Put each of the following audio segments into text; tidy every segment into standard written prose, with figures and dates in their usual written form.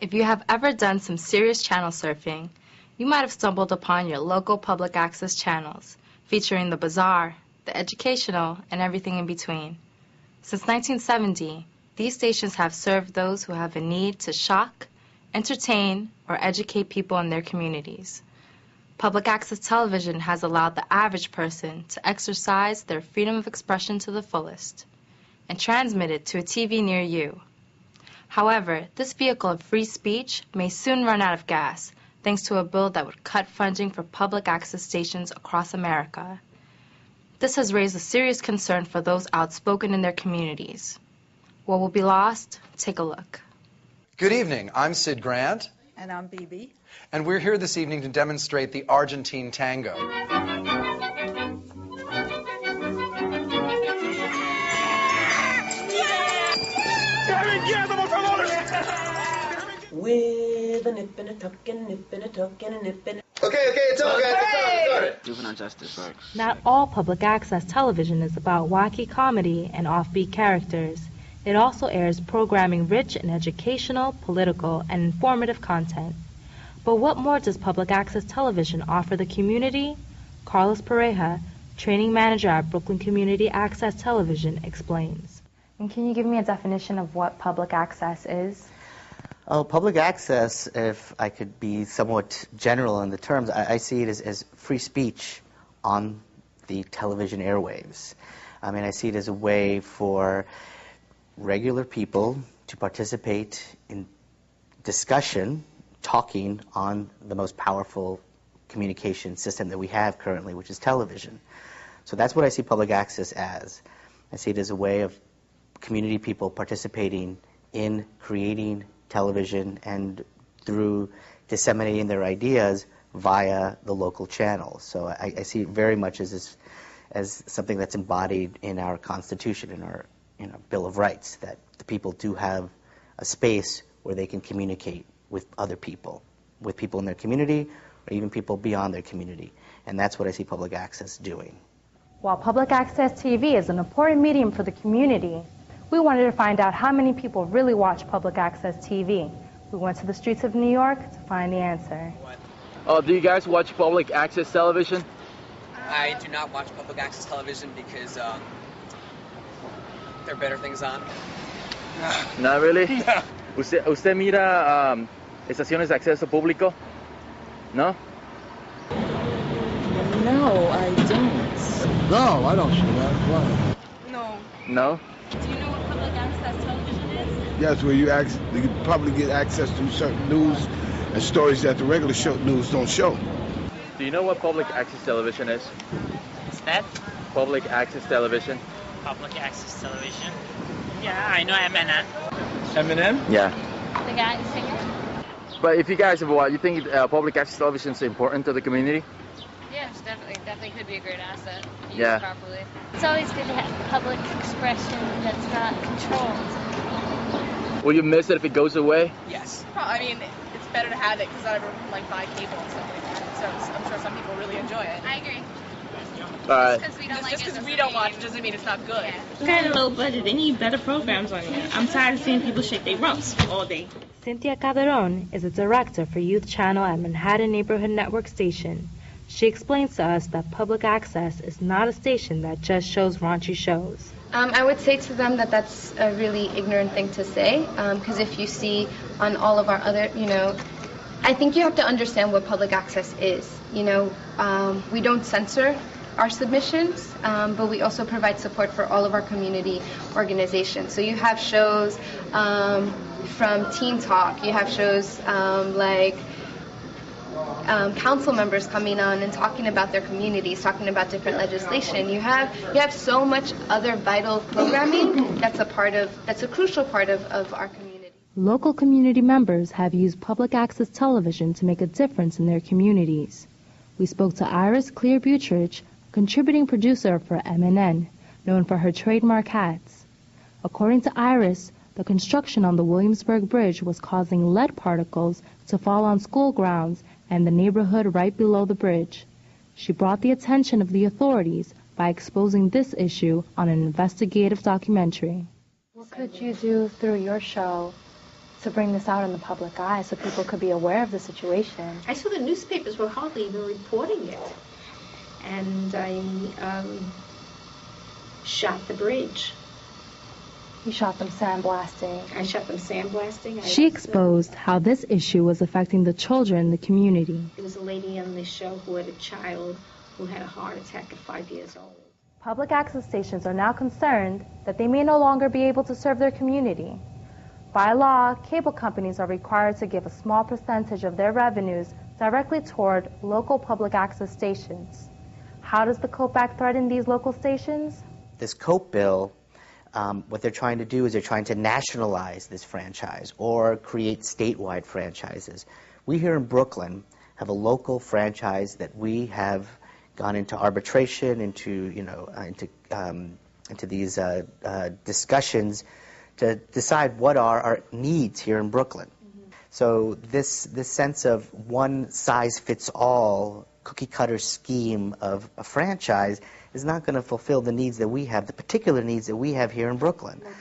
If you have ever done some serious channel surfing, you might have stumbled upon your local public access channels, featuring the bizarre, the educational, and everything in between. Since 1970, these stations have served those who have a need to shock, entertain, or educate people in their communities. Public access television has allowed the average person to exercise their freedom of expression to the fullest and transmit it to a TV near you. However, this vehicle of free speech may soon run out of gas thanks to a bill that would cut funding for public access stations across America. This has raised a serious concern for those outspoken in their communities. What will be lost? Take a look. Good evening. I'm Sid Grant. And I'm BB. And we're here this evening to demonstrate the Argentine tango. With a nip and a tuck and a nip and a tuck and a nip and a... Okay, it's on, guys. It's on. Juvenile justice works. Not all public access television is about wacky comedy and offbeat characters. It also airs programming rich in educational, political, and informative content. But what more does public access television offer the community? Carlos Pareja, training manager at Brooklyn Community Access Television, explains. And can you give me a definition of what public access is? Oh, public access, if I could be somewhat general in the terms, I see it as free speech on the television airwaves. I mean, I see it as a way for regular people to participate in discussion, talking on the most powerful communication system that we have currently, which is television. So that's what I see public access as. I see it as a way of community people participating in creating television and through disseminating their ideas via the local channels. So I see it very much as something that's embodied in our Constitution, in our Bill of Rights, that the people do have a space where they can communicate with other people, with people in their community, or even people beyond their community. And that's what I see public access doing. While public access TV is an important medium for the community, we wanted to find out how many people really watch public access TV. We went to the streets of New York to find the answer. Do you guys watch public access television? I do not watch public access television because there are better things on. Not really? ¿Usted mira estaciones de acceso público? No? No, I don't. No, I don't see that. Why? No. No? Do you know what public access television is? Yes, where you probably get access to certain news and stories that the regular news don't show. Do you know what public access television is? What's that? Public access television. Public access television? Yeah, I know Eminem. Eminem? Yeah. The guy, the singer? But if you guys have watched, you think public access television is important to the community? Yes, definitely could be a great asset if used Yeah. properly. It's always good to have public expression that's not controlled. Will you miss it if it goes away? Yes. I mean, it's better to have it because not everyone can buy cable and stuff like that. So I'm sure some people really enjoy it. I agree. All right. Just because we don't watch it doesn't mean it's not good. Yeah. Kind of low budget. They need better programs on it. I'm tired of seeing people shake their rumps all day. Cynthia Calderon is a director for Youth Channel at Manhattan Neighborhood Network Station. She explains to us that public access is not a station that just shows raunchy shows. I would say to them that that's a really ignorant thing to say, because if you see on all of our other, I think you have to understand what public access is. We don't censor our submissions, but we also provide support for all of our community organizations. So you have shows from Teen Talk, you have shows like council members coming on and talking about their communities, talking about different legislation. You have so much other vital programming that's a crucial part of our community. Local community members have used public access television to make a difference in their communities. We spoke to Iris Clear Butrich, contributing producer for MNN, known for her trademark hats. According to Iris, the construction on the Williamsburg Bridge was causing lead particles to fall on school grounds and the neighborhood right below the bridge. She brought the attention of the authorities by exposing this issue on an investigative documentary. What could you do through your show to bring this out in the public eye so people could be aware of the situation. I saw the newspapers were hardly even reporting it. And I shot the bridge. You shot them sandblasting. I shot them sandblasting. She exposed how this issue was affecting the children in the community. There was a lady on the show who had a child who had a heart attack at 5 years old. Public access stations are now concerned that they may no longer be able to serve their community. By law, cable companies are required to give a small percentage of their revenues directly toward local public access stations. How does the COPE Act threaten these local stations? This COPE bill, what they're trying to do is they're trying to nationalize this franchise or create statewide franchises. We here in Brooklyn have a local franchise that we have gone into arbitration, into these discussions to decide what are our needs here in Brooklyn. So this sense of one size fits all cookie cutter scheme of a franchise is not going to fulfill the needs that we have, the particular needs that we have here in Brooklyn. Okay.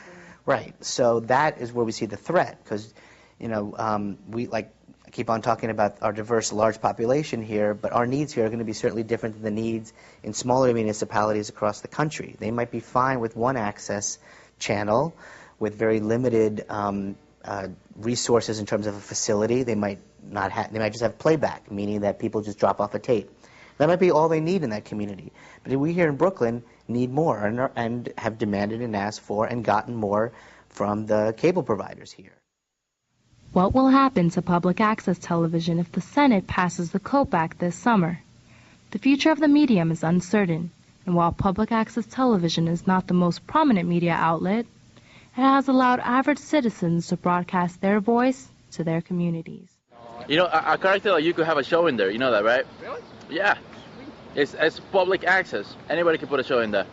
Right. So that is where we see the threat, because we I keep on talking about our diverse, large population here, but our needs here are going to be certainly different than the needs in smaller municipalities across the country. They might be fine with one access channel with very limited resources in terms of a facility. They might not have. They might just have playback, meaning that people just drop off a tape. That might be all they need in that community. But we here in Brooklyn need more and have demanded and asked for and gotten more from the cable providers here. What will happen to public access television if the Senate passes the COPE Act this summer? The future of the medium is uncertain, and while public access television is not the most prominent media outlet, it has allowed average citizens to broadcast their voice to their communities. You know, a character like you could have a show in there. You know that, right? Really? Yeah. It's public access. Anybody can put a show in there.